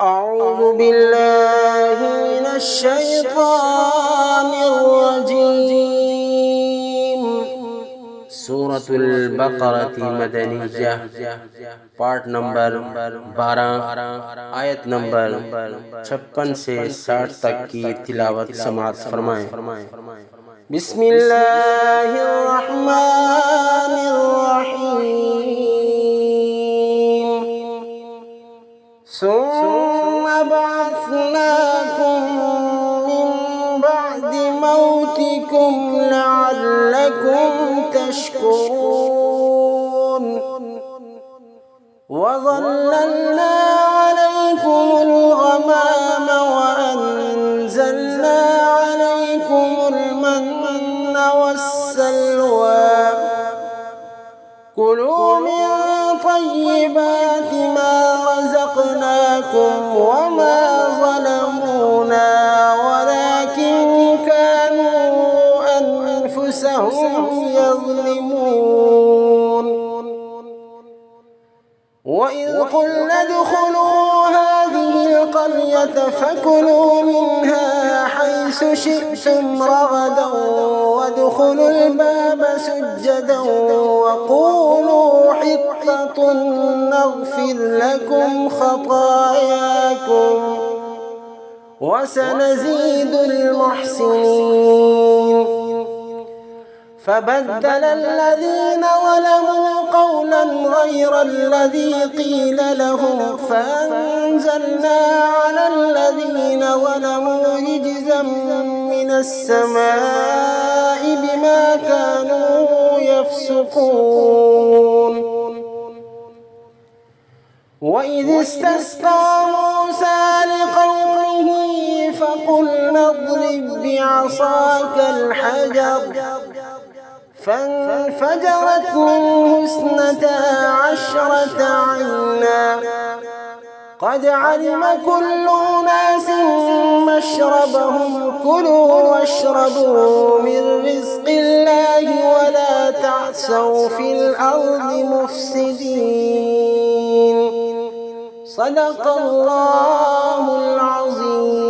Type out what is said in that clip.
أعوذ بالله من الشيطان الرجيم. سورة البقرة مدنية، part number 12, आयत नंबर 56 से 60 तक की तिलावत समाअत फरमाएं। बिस्मिल्लाहिर्रहमानिर्रहीम। ثم بعثناكم من بعد موتكم لعلكم تشكرون. وظللنا عليكم الغمام وأنزلنا عليكم المن والسلوى. كلوا من طيبات ما رزقناكم وما ظلمونا ولكن كانوا أنفسهم يظلمون. وإذ قلنا ادخلوا هذه القرية فكلوا منها حيث شئتم رغدا وادخلوا الباب سجدا وقولوا حطة نغفر لكم خطاياكم وسنزيد المحسنين. فبدل الذين ظلموا قولا غير الذي قيل لهم فأنزلنا على الذين ظلموا رجزا من السماء بما كانوا يفسقون. وإذ استسقى موسى لقومه فقلنا اضرب بعصاك الحجر فانفجرت منه 12 عينا قد علم كل أناس مشربهم. كلوا واشربوا من رزق الله ولا تعثوا في الأرض مفسدين. صدق الله العظيم.